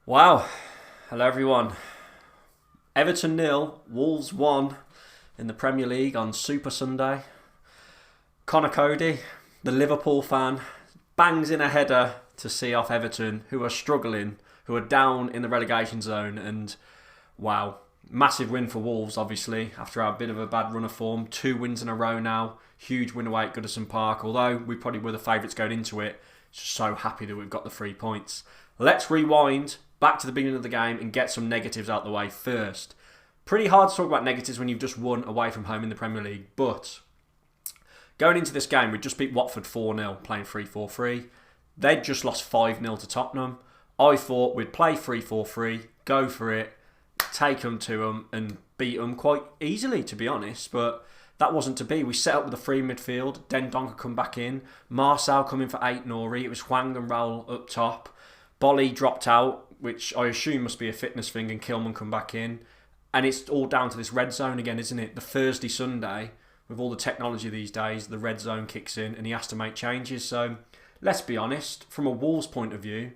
Wow. Hello, everyone. Everton nil, Wolves 1 in the Premier League on Super Sunday. Scouser Coady, the Liverpool fan, bangs in a header to see off Everton, who are struggling, who are down in the relegation zone. And wow, massive win for Wolves, obviously, after a bit of a bad run of form. 2 wins in a row now. Huge win away at Goodison Park. Although we probably were the favourites going into it, just so happy that we've got the 3 points. Let's rewind back to the beginning of the game and get some negatives out the way first. Pretty hard to talk about negatives when you've just won away from home in the Premier League, but going into this game, we just beat Watford 4-0, playing 3-4-3. They'd just lost 5-0 to Tottenham. I thought we'd play 3-4-3, go for it, take them to them and beat them quite easily, to be honest, but that wasn't to be. We set up with a free midfield, Dendonk could come back in, Mansell coming for 8 Nori, it was Hwang and Raul up top. Bolly dropped out, which I assume must be a fitness thing, and Kilman come back in. And it's all down to this red zone again, isn't it? The Thursday, Sunday, with all the technology these days, the red zone kicks in and he has to make changes. So let's be honest, from a Wolves point of view,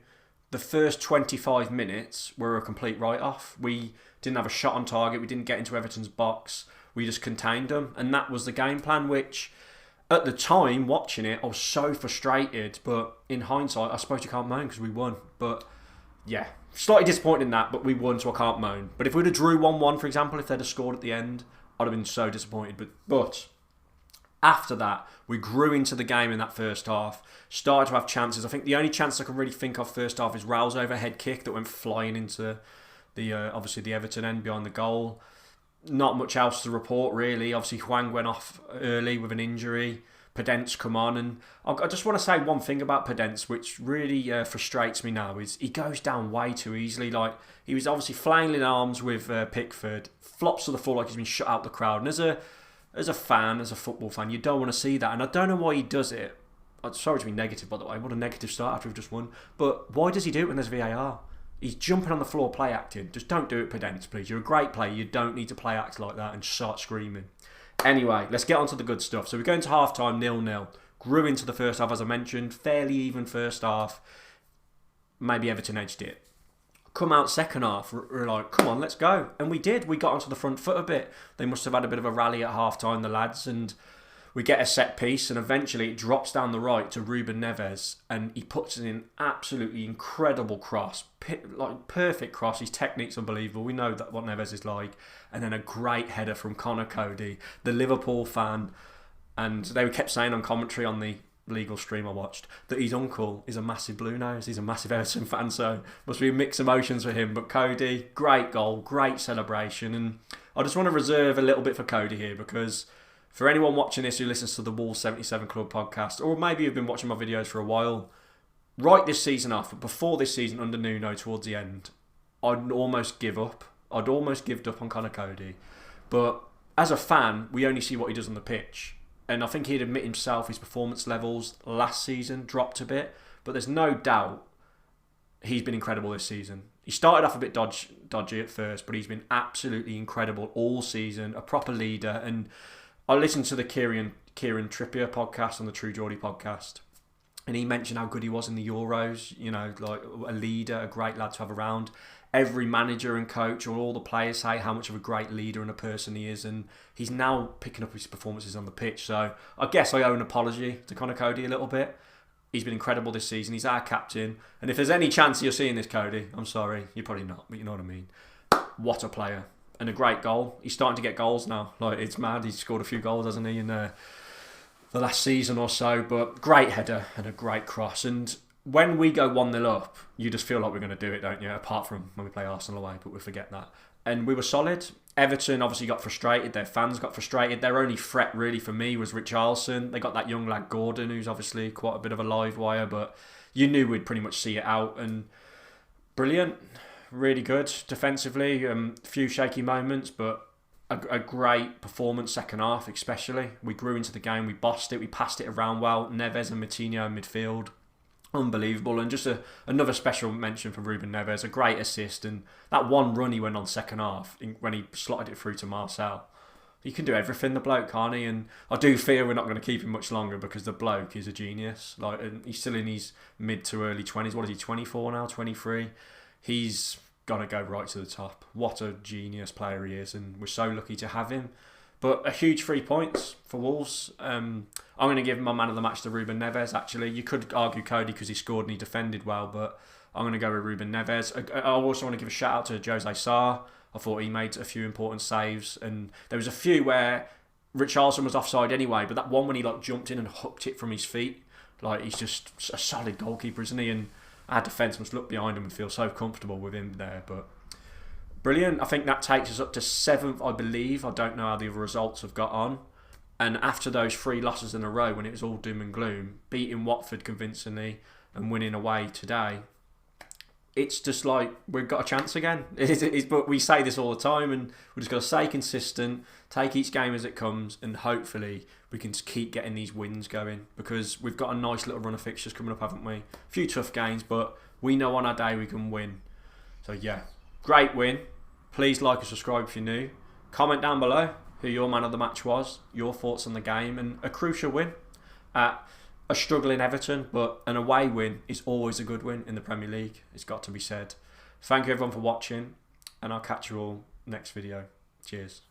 the first 25 minutes were a complete write-off. We didn't have a shot on target. We didn't get into Everton's box. We just contained them. And that was the game plan, which at the time, watching it, I was so frustrated. But in hindsight, I suppose you can't moan because we won. But yeah, slightly disappointed in that, but we won, so I can't moan. But if we'd have drew 1-1, for example, if they'd have scored at the end, I'd have been so disappointed. But after that, we grew into the game in that first half, started to have chances. I think the only chance I can really think of first half is Raul's overhead kick that went flying into the obviously the Everton end behind the goal. Not much else to report, really. Obviously, Hwang went off early with an injury. Pedence come on, and I just want to say one thing about Pedence, which really frustrates me now, is he goes down way too easily. Like, he was obviously flailing arms with Pickford, flops to the floor like he's been shut out the crowd. And as a fan, as a football fan, you don't want to see that. And I don't know why he does it. I'm sorry to be negative, by the way. What a negative start after we've just won. But why does he do it when there's VAR? He's jumping on the floor, play acting. Just don't do it, Pedence, please. You're a great player. You don't need to play act like that and start screaming. Anyway, let's get on to the good stuff. So we go into half-time, 0-0. Grew into the first half, as I mentioned. Fairly even first half. Maybe Everton edged it. Come out second half, we're like, come on, let's go. And we did. We got onto the front foot a bit. They must have had a bit of a rally at half-time, the lads, and we get a set piece, and eventually it drops down the right to Ruben Neves, and he puts in an absolutely incredible cross, like perfect cross. His technique's unbelievable. We know that what Neves is like. And then a great header from Scouser Coady, the Liverpool fan, and they kept saying on commentary on the legal stream I watched that his uncle is a massive Blue Nose. He's a massive Everton fan, so must be mixed emotions for him. But Coady, great goal, great celebration, and I just want to reserve a little bit for Coady here because for anyone watching this who listens to the Wolves 77 Club podcast, or maybe you've been watching my videos for a while, right this season off, but before this season under Nuno towards the end, I'd almost give up. I'd almost given up on Scouser Coady. But as a fan, we only see what he does on the pitch. And I think he'd admit himself his performance levels last season dropped a bit. But there's no doubt he's been incredible this season. He started off a bit dodgy at first, but he's been absolutely incredible all season, a proper leader. And I listened to the Kieran Trippier podcast on the True Geordie podcast, and he mentioned how good he was in the Euros, you know, like a leader, a great lad to have around. Every manager and coach or all the players say how much of a great leader and a person he is, and he's now picking up his performances on the pitch. So I guess I owe an apology to Scouser Coady a little bit. He's been incredible this season. He's our captain, and if there's any chance you're seeing this, Coady, I'm sorry, you're probably not, but you know what I mean. What a player. And a great goal. He's starting to get goals now. Like, it's mad. He's scored a few goals, hasn't he, in the last season or so. But great header and a great cross. And when we go 1-0 up, you just feel like we're going to do it, don't you? Apart from when we play Arsenal away, but we forget that. And we were solid. Everton obviously got frustrated. Their fans got frustrated. Their only threat, really, for me, was Richarlison. They got that young lad, Gordon, who's obviously quite a bit of a live wire. But you knew we'd pretty much see it out. And brilliant. Really good defensively. Few shaky moments, but a great performance second half especially. We grew into the game. We bossed it. We passed it around well. Neves and Moutinho in midfield. Unbelievable. And just another special mention for Ruben Neves. A great assist. And that one run he went on second half when he slotted it through to Mansell. He can do everything, the bloke, can't he? And I do fear we're not going to keep him much longer because the bloke is a genius. Like, and he's still in his mid to early 20s. What is he, 24 now, 23? he's going to go right to the top. What a genius player he is, and we're so lucky to have him. But a huge 3 points for Wolves. I'm going to give my man of the match to Ruben Neves, actually. You could argue Coady because he scored and he defended well, but I'm going to go with Ruben Neves. I also want to give a shout out to Jose Sarr. I thought he made a few important saves, and there was a few where Richarlison was offside anyway, but that one when he like jumped in and hooked it from his feet, like he's just a solid goalkeeper, isn't he? And our defence must look behind him and feel so comfortable with him there. But brilliant. I think that takes us up to 7th, I believe. I don't know how the other results have got on. And after those 3 losses in a row, when it was all doom and gloom, beating Watford convincingly and winning away today, it's just like we've got a chance again. But we say this all the time, and we've just got to stay consistent, take each game as it comes, and hopefully we can just keep getting these wins going, because we've got a nice little run of fixtures coming up, haven't we? A few tough games, but we know on our day we can win. So yeah, great win. Please like and subscribe if you're new. Comment down below who your man of the match was, your thoughts on the game, and a crucial win at a struggling Everton, but an away win is always a good win in the Premier League. It's got to be said. Thank you everyone for watching, and I'll catch you all next video. Cheers.